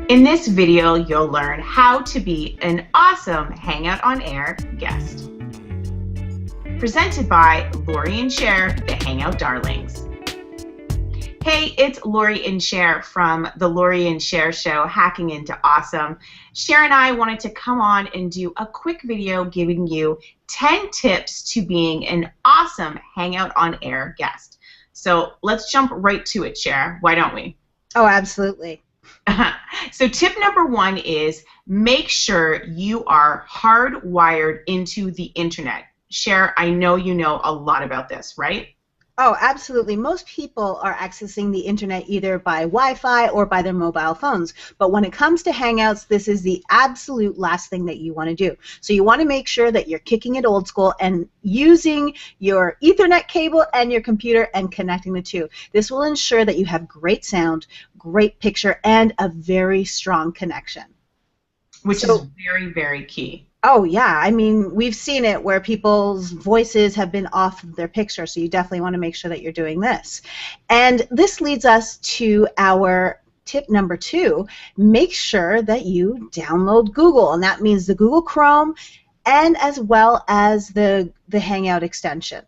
In this video, you'll learn how to be an awesome Hangout on Air guest. Presented by Lori and Cher, the Hangout Darlings. Hey, it's Lori and Cher from the Lori and Cher Show, Hacking into Awesome. Cher and I wanted to come on and do a quick video giving you 10 tips to being an awesome Hangout on Air guest. So let's jump right to it, Cher. Why don't we? Oh, absolutely. So tip number 1 is make sure you are hardwired into the internet. Cher, I know you know a lot about this, right? Oh, absolutely. Most people are accessing the internet either by Wi-Fi or by their mobile phones. But when it comes to Hangouts, this is the absolute last thing that you want to do. So you want to make sure that you're kicking it old school and using your Ethernet cable and your computer and connecting the two. This will ensure that you have great sound, great picture, and a very strong connection. Which is very, very key. Oh, yeah. I mean, we've seen it where people's voices have been off of their picture, so you definitely want to make sure that you're doing this. And this leads us to our tip number 2. Make sure that you download Google, and that means the Google Chrome and as well as the Hangout extension.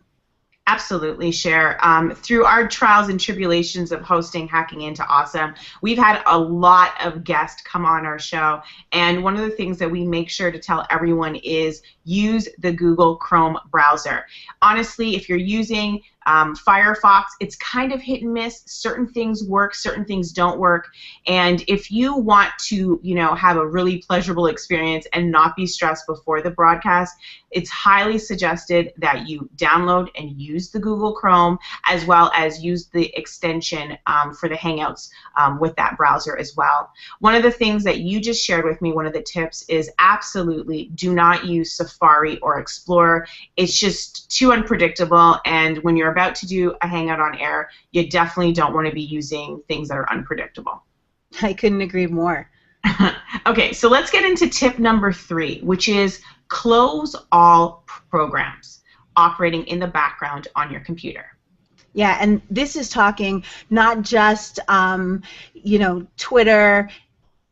Absolutely, Cher. Through our trials and tribulations of hosting Hacking into Awesome, we've had a lot of guests come on our show, and one of the things that we make sure to tell everyone is use the Google Chrome browser. Honestly, if you're using Firefox, it's kind of hit and miss. Certain things work, certain things don't work, and if you want to, have a really pleasurable experience and not be stressed before the broadcast, it's highly suggested that you download and use the Google Chrome as well as use the extension for the Hangouts with that browser as well. One of the things that you just shared with me, one of the tips, is absolutely do not use Safari or Explorer. It's just too unpredictable, and when you're about to do a Hangout on Air, you definitely don't want to be using things that are unpredictable. I couldn't agree more. Okay, so let's get into tip number 3, which is close all programs operating in the background on your computer. Yeah, and this is talking not just, Twitter,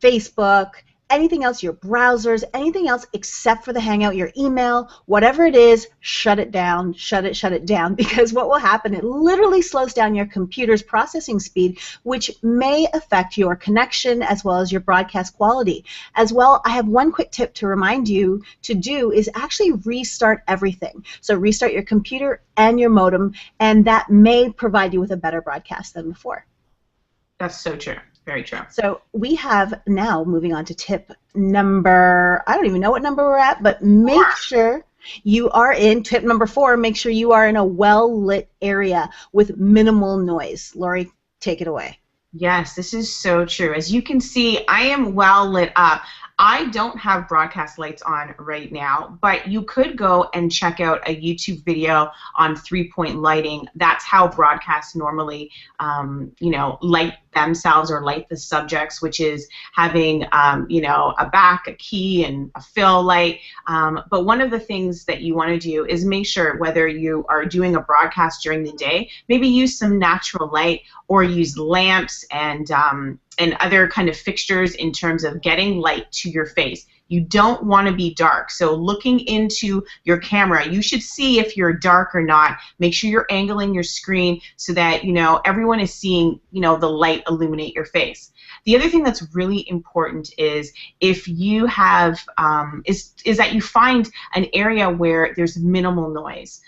Facebook, anything else, your browsers, anything else except for the Hangout, your email, whatever it is, shut it down, shut it down, because what will happen, it literally slows down your computer's processing speed, which may affect your connection as well as your broadcast quality. As well, I have one quick tip to remind you to do is actually restart everything. So restart your computer and your modem, and that may provide you with a better broadcast than before. That's so true. Very true. So we have now, moving on to tip number, I don't even know what number we're at, but make sure you are in, tip number 4, make sure you are in a well-lit area with minimal noise. Lori, take it away. Yes, this is so true. As you can see, I am well lit up. I don't have broadcast lights on right now, but you could go and check out a YouTube video on 3-point lighting. That's how broadcasts normally, light themselves or light the subjects, which is having, a back, a key, and a fill light. But one of the things that you want to do is make sure whether you are doing a broadcast during the day, maybe use some natural light or use lamps and other kind of fixtures in terms of getting light to your face. You don't want to be dark. So looking into your camera, you should see if you're dark or not. Make sure you're angling your screen so that, everyone is seeing, the light illuminate your face. The other thing that's really important is if you have, is that you find an area where there's minimal noise.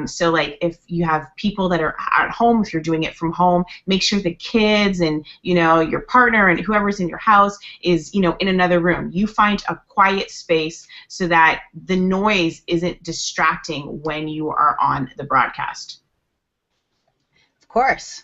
So like if you have people that are at home, if you're doing it from home, make sure the kids and, your partner and whoever's in your house is, in another room. You find a quiet space so that the noise isn't distracting when you are on the broadcast. Of course.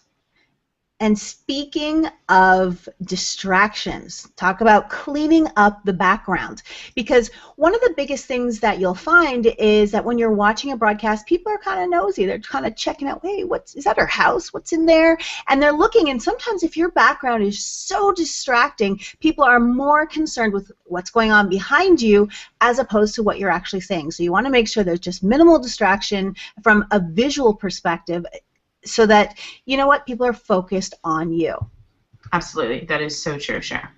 And speaking of distractions, talk about cleaning up the background. Because one of the biggest things that you'll find is that when you're watching a broadcast, people are kind of nosy. They're kind of checking out, hey, is that our house? What's in there? And they're looking, and sometimes if your background is so distracting, people are more concerned with what's going on behind you as opposed to what you're actually saying. So you want to make sure there's just minimal distraction from a visual perspective, so that, people are focused on you. Absolutely. That is so true, Cher.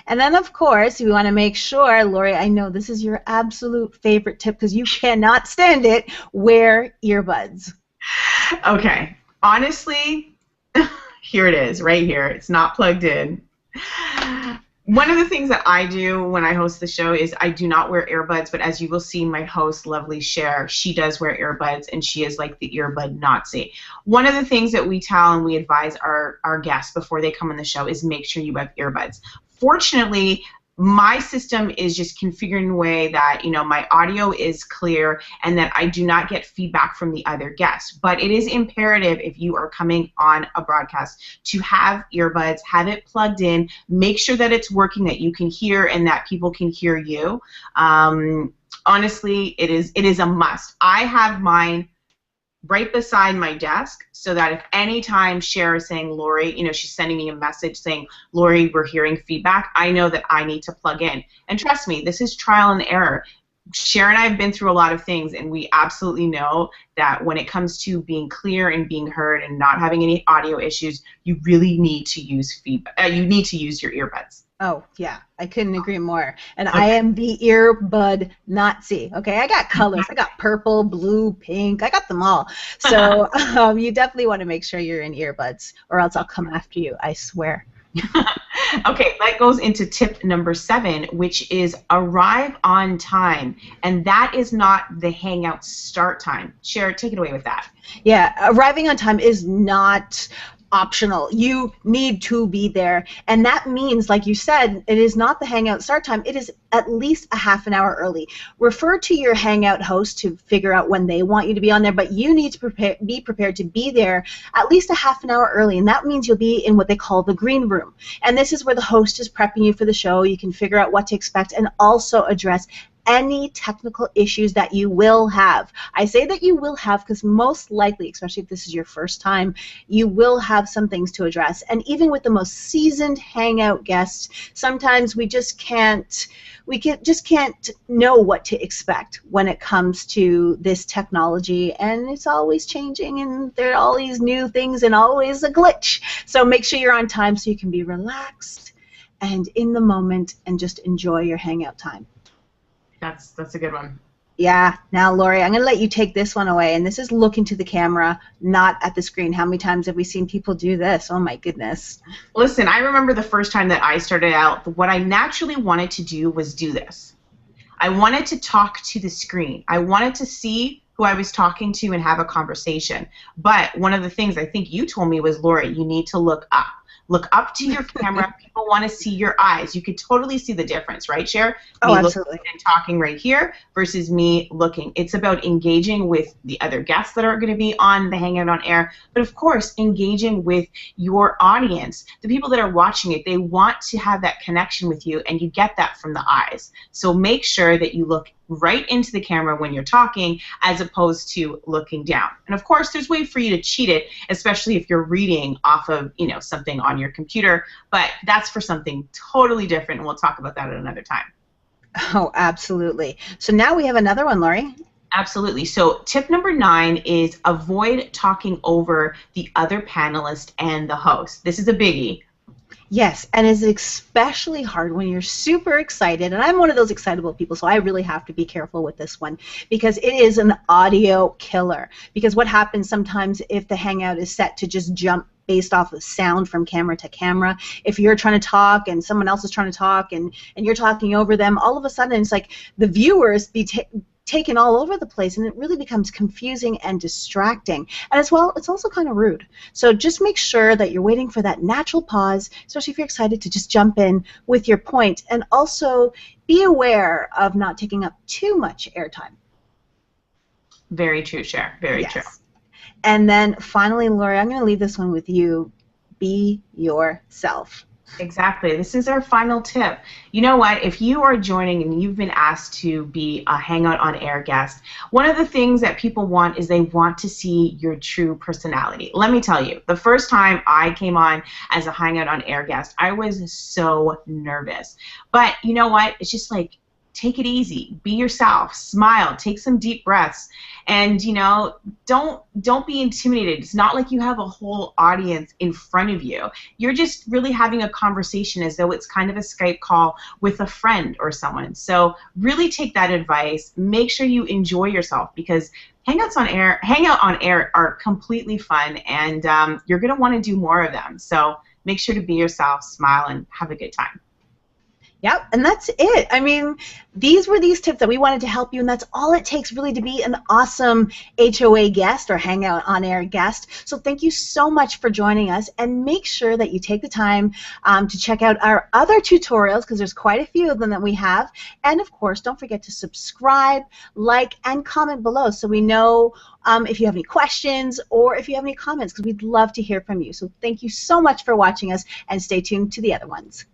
And then, of course, we want to make sure, Lori, I know this is your absolute favorite tip because you cannot stand it, wear earbuds. Okay. Honestly, here it is, right here. It's not plugged in. One of the things that I do when I host the show is I do not wear earbuds, but as you will see, my host, lovely Cher, she does wear earbuds, and she is like the earbud Nazi. One of the things that we tell and we advise our guests before they come on the show is make sure you have earbuds. Fortunately, my system is just configured in a way that, you know, my audio is clear and that I do not get feedback from the other guests. But it is imperative if you are coming on a broadcast to have earbuds, have it plugged in, make sure that it's working, that you can hear and that people can hear you. Honestly, it is a must. I have mine right beside my desk so that if any time Cher is saying, Lori, you know, she's sending me a message saying, Lori, we're hearing feedback, I know that I need to plug in. And trust me, this is trial and error. Cher and I have been through a lot of things, and we absolutely know that when it comes to being clear and being heard and not having any audio issues, you really need to use feedback. You need to use your earbuds. Oh, yeah, I couldn't agree more. And okay. I am the earbud Nazi. Okay, I got colors. I got purple, blue, pink. I got them all. So you definitely want to make sure you're in earbuds, or else I'll come after you, I swear. Okay, that goes into tip number 7, which is arrive on time. And that is not the Hangout start time. Cher, take it away with that. Yeah, arriving on time is not optional. You need to be there, and that means, like you said, it is not the Hangout start time. It is at least a half an hour early. Refer to your Hangout host to figure out when they want you to be on there, but you need to be prepared to be there at least a half an hour early, and that means you'll be in what they call the green room. And this is where the host is prepping you for the show. You can figure out what to expect and also address any technical issues that you will have. I say that you will have because most likely, especially if this is your first time, you will have some things to address. And even with the most seasoned Hangout guests, sometimes we just can't know what to expect when it comes to this technology, and it's always changing, and there are all these new things and always a glitch. So make sure you're on time so you can be relaxed and in the moment and just enjoy your Hangout time. That's a good one. Yeah. Now, Lori, I'm going to let you take this one away, and this is look into the camera, not at the screen. How many times have we seen people do this? Oh, my goodness. Listen, I remember the first time that I started out, what I naturally wanted to do was do this. I wanted to talk to the screen. I wanted to see who I was talking to and have a conversation. But one of the things I think you told me was, Lori, you need to look up. Look up to your camera. People want to see your eyes. You could totally see the difference, right, Cher? Oh, absolutely. Looking and talking right here versus me looking. It's about engaging with the other guests that are going to be on the Hangout on Air, but of course, engaging with your audience. The people that are watching it, they want to have that connection with you, and you get that from the eyes. So make sure that you look right into the camera when you're talking as opposed to looking down. And of course, there's ways for you to cheat it, especially if you're reading off of, you know, something on your computer, but that's for something totally different, and we'll talk about that at another time. Oh, absolutely. So now we have another one, Lori. Absolutely. So tip number 9 is avoid talking over the other panelist and the host. This is a biggie. Yes, and it's especially hard when you're super excited, and I'm one of those excitable people, so I really have to be careful with this one because it is an audio killer. Because what happens sometimes if the Hangout is set to just jump based off of sound from camera to camera, if you're trying to talk and someone else is trying to talk and you're talking over them, all of a sudden it's like the viewers be taken all over the place, and it really becomes confusing and distracting. And as well, it's also kind of rude. So just make sure that you're waiting for that natural pause, especially if you're excited to just jump in with your point, and also be aware of not taking up too much airtime. Very true, Cher. Very true. And then finally, Lori, I'm going to leave this one with you. Be yourself. Exactly. This is our final tip. You know what? If you are joining and you've been asked to be a Hangout on Air guest, one of the things that people want is they want to see your true personality. Let me tell you, the first time I came on as a Hangout on Air guest, I was so nervous. But you know what? It's just like take it easy, be yourself, smile, take some deep breaths, and don't be intimidated. It's not like you have a whole audience in front of you. You're just really having a conversation as though it's kind of a Skype call with a friend or someone. So really take that advice. Make sure you enjoy yourself, because Hangout on air are completely fun, and you're going to want to do more of them. So make sure to be yourself, smile, and have a good time. Yep, and that's it. I mean, these were these tips that we wanted to help you, and that's all it takes really to be an awesome HOA guest or Hangout on Air guest. So thank you so much for joining us, and make sure that you take the time to check out our other tutorials, because there's quite a few of them that we have. And of course, don't forget to subscribe, like, and comment below so we know if you have any questions or if you have any comments, because we'd love to hear from you. So thank you so much for watching us, and stay tuned to the other ones.